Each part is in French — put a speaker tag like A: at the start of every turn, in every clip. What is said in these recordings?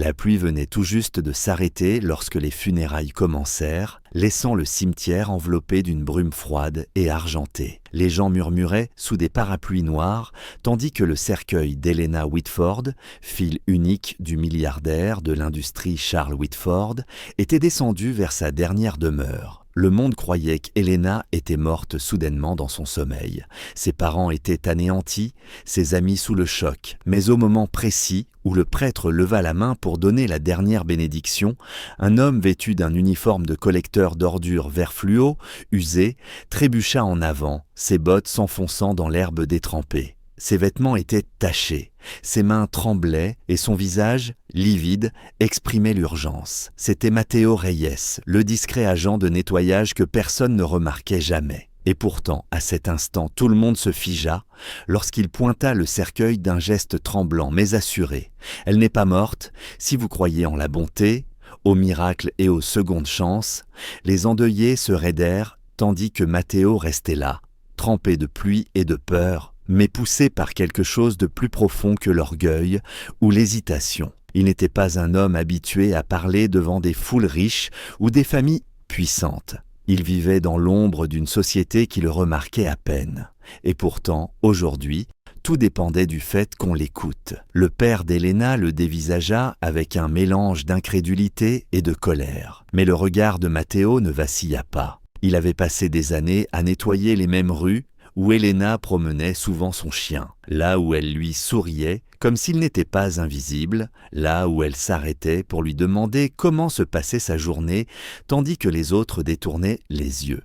A: La pluie venait tout juste de s'arrêter lorsque les funérailles commencèrent, laissant le cimetière enveloppé d'une brume froide et argentée. Les gens murmuraient sous des parapluies noirs, tandis que le cercueil d'Helena Whitford, fille unique du milliardaire de l'industrie Charles Whitford, était descendu vers sa dernière demeure. Le monde croyait qu'Helena était morte soudainement dans son sommeil. Ses parents étaient anéantis, ses amis sous le choc. Mais au moment précis où le prêtre leva la main pour donner la dernière bénédiction, un homme vêtu d'un uniforme de collecteur d'ordures vert fluo, usé, trébucha en avant, ses bottes s'enfonçant dans l'herbe détrempée. Ses vêtements étaient tachés, ses mains tremblaient et son visage, livide, exprimait l'urgence. C'était Matteo Reyes, le discret agent de nettoyage que personne ne remarquait jamais. Et pourtant, à cet instant, tout le monde se figea lorsqu'il pointa le cercueil d'un geste tremblant mais assuré. « Elle n'est pas morte, si vous croyez en la bonté, au miracle et aux secondes chances. » Les endeuillés se raidèrent tandis que Matteo restait là, trempé de pluie et de peur, mais poussé par quelque chose de plus profond que l'orgueil ou l'hésitation. Il n'était pas un homme habitué à parler devant des foules riches ou des familles puissantes. Il vivait dans l'ombre d'une société qui le remarquait à peine. Et pourtant, aujourd'hui, tout dépendait du fait qu'on l'écoute. Le père d'Helena le dévisagea avec un mélange d'incrédulité et de colère. Mais le regard de Matteo ne vacilla pas. Il avait passé des années à nettoyer les mêmes rues où Helena promenait souvent son chien, là où elle lui souriait, comme s'il n'était pas invisible, là où elle s'arrêtait pour lui demander comment se passait sa journée, tandis que les autres détournaient les yeux.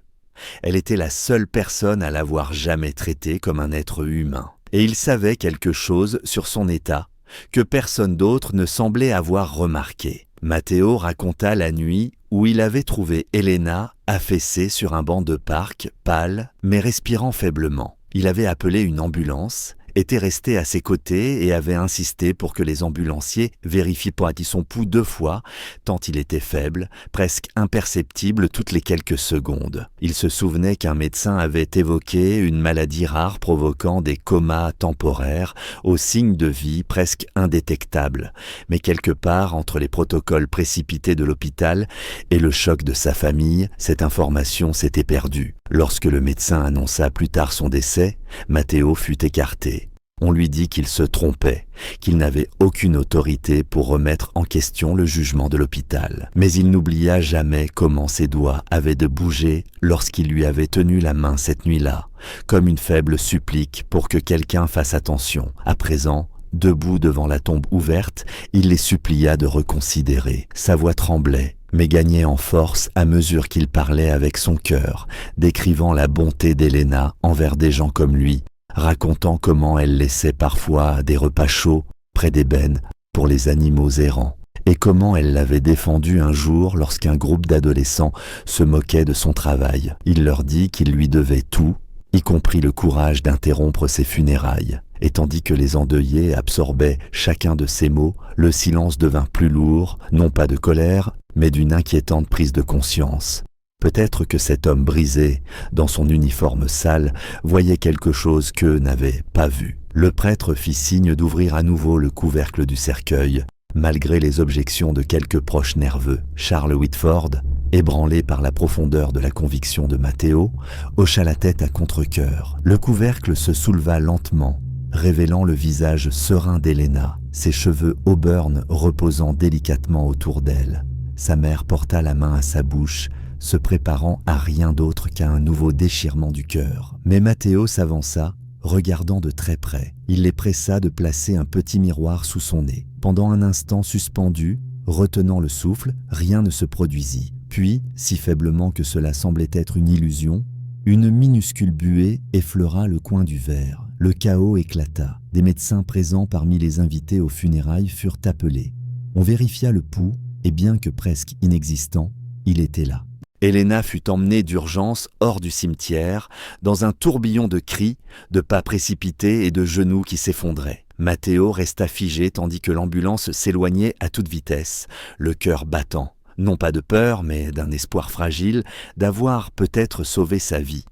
A: Elle était la seule personne à l'avoir jamais traité comme un être humain. Et il savait quelque chose sur son état, que personne d'autre ne semblait avoir remarqué. Matteo raconta la nuit où il avait trouvé Helena affaissée sur un banc de parc, pâle, mais respirant faiblement. Il avait appelé une ambulance, était resté à ses côtés et avait insisté pour que les ambulanciers vérifient son pouls 2 fois, tant il était faible, presque imperceptible toutes les quelques secondes. Il se souvenait qu'un médecin avait évoqué une maladie rare provoquant des comas temporaires aux signes de vie presque indétectables. Mais quelque part entre les protocoles précipités de l'hôpital et le choc de sa famille, cette information s'était perdue. Lorsque le médecin annonça plus tard son décès, Matteo fut écarté. On lui dit qu'il se trompait, qu'il n'avait aucune autorité pour remettre en question le jugement de l'hôpital. Mais il n'oublia jamais comment ses doigts avaient de bouger lorsqu'il lui avait tenu la main cette nuit-là, comme une faible supplique pour que quelqu'un fasse attention. À présent, debout devant la tombe ouverte, il les supplia de reconsidérer. Sa voix tremblait, mais gagnait en force à mesure qu'il parlait avec son cœur, décrivant la bonté d'Helena envers des gens comme lui, racontant comment elle laissait parfois des repas chauds près des bennes pour les animaux errants, et comment elle l'avait défendu un jour lorsqu'un groupe d'adolescents se moquait de son travail. Il leur dit qu'il lui devait tout, y compris le courage d'interrompre ses funérailles. Et tandis que les endeuillés absorbaient chacun de ces mots, le silence devint plus lourd, non pas de colère, mais d'une inquiétante prise de conscience. Peut-être que cet homme brisé, dans son uniforme sale, voyait quelque chose qu'eux n'avaient pas vu. Le prêtre fit signe d'ouvrir à nouveau le couvercle du cercueil, malgré les objections de quelques proches nerveux. Charles Whitford, ébranlé par la profondeur de la conviction de Matteo, hocha la tête à contre-cœur. Le couvercle se souleva lentement, révélant le visage serein d'Helena, ses cheveux auburn reposant délicatement autour d'elle. Sa mère porta la main à sa bouche, se préparant à rien d'autre qu'à un nouveau déchirement du cœur. Mais Matteo s'avança, regardant de très près. Il les pressa de placer un petit miroir sous son nez. Pendant un instant suspendu, retenant le souffle, rien ne se produisit. Puis, si faiblement que cela semblait être une illusion, une minuscule buée effleura le coin du verre. Le chaos éclata. Des médecins présents parmi les invités aux funérailles furent appelés. On vérifia le pouls, et bien que presque inexistant, il était là. Helena fut emmenée d'urgence hors du cimetière, dans un tourbillon de cris, de pas précipités et de genoux qui s'effondraient. Matteo resta figé tandis que l'ambulance s'éloignait à toute vitesse, le cœur battant, non pas de peur, mais d'un espoir fragile d'avoir peut-être sauvé sa vie.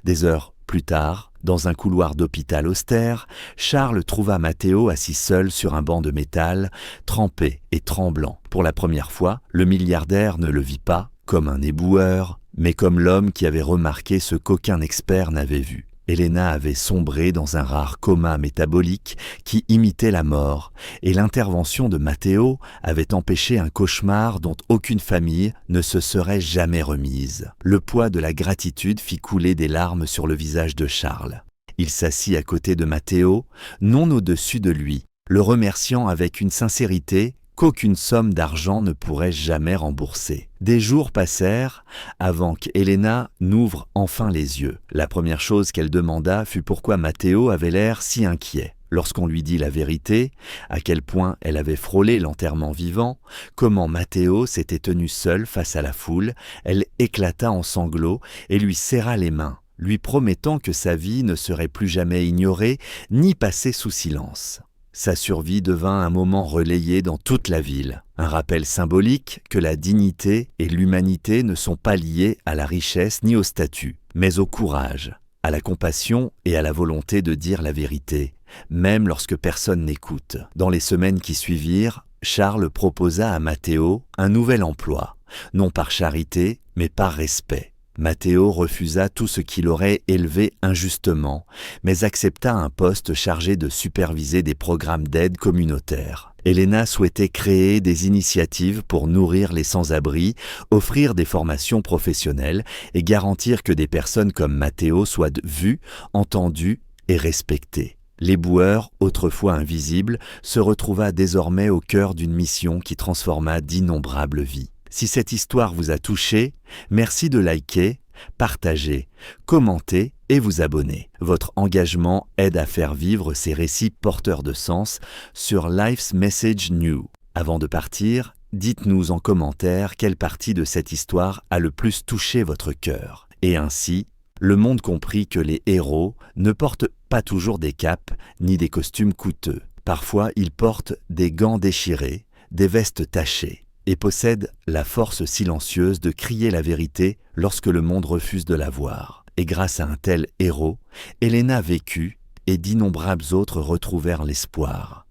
A: Des heures plus tard, Dans un couloir d'hôpital austère, Charles trouva Matteo assis seul sur un banc de métal, trempé et tremblant. Pour la première fois, le milliardaire ne le vit pas comme un éboueur, mais comme l'homme qui avait remarqué ce qu'aucun expert n'avait vu. Elena avait sombré dans un rare coma métabolique qui imitait la mort, et l'intervention de Matteo avait empêché un cauchemar dont aucune famille ne se serait jamais remise. Le poids de la gratitude fit couler des larmes sur le visage de Charles. Il s'assit à côté de Matteo, non au-dessus de lui, le remerciant avec une sincérité qu'aucune somme d'argent ne pourrait jamais rembourser. Des jours passèrent avant qu'Elena n'ouvre enfin les yeux. La première chose qu'elle demanda fut pourquoi Matteo avait l'air si inquiet. Lorsqu'on lui dit la vérité, à quel point elle avait frôlé l'enterrement vivant, comment Matteo s'était tenu seul face à la foule, elle éclata en sanglots et lui serra les mains, lui promettant que sa vie ne serait plus jamais ignorée ni passée sous silence. Sa survie devint un moment relayé dans toute la ville, un rappel symbolique que la dignité et l'humanité ne sont pas liées à la richesse ni au statut, mais au courage, à la compassion et à la volonté de dire la vérité, même lorsque personne n'écoute. Dans les semaines qui suivirent, Charles proposa à Matteo un nouvel emploi, non par charité, mais par respect. Matteo refusa tout ce qui l'aurait élevé injustement, mais accepta un poste chargé de superviser des programmes d'aide communautaire. Elena souhaitait créer des initiatives pour nourrir les sans-abri, offrir des formations professionnelles et garantir que des personnes comme Matteo soient vues, entendues et respectées. L'éboueur, autrefois invisible, se retrouva désormais au cœur d'une mission qui transforma d'innombrables vies. Si cette histoire vous a touché, merci de liker, partager, commenter et vous abonner. Votre engagement aide à faire vivre ces récits porteurs de sens sur Life's Message New. Avant de partir, dites-nous en commentaire quelle partie de cette histoire a le plus touché votre cœur. Et ainsi, le monde comprit que les héros ne portent pas toujours des capes ni des costumes coûteux. Parfois, ils portent des gants déchirés, des vestes tachées, et possède la force silencieuse de crier la vérité lorsque le monde refuse de la voir. Et grâce à un tel héros, Elena vécut et d'innombrables autres retrouvèrent l'espoir.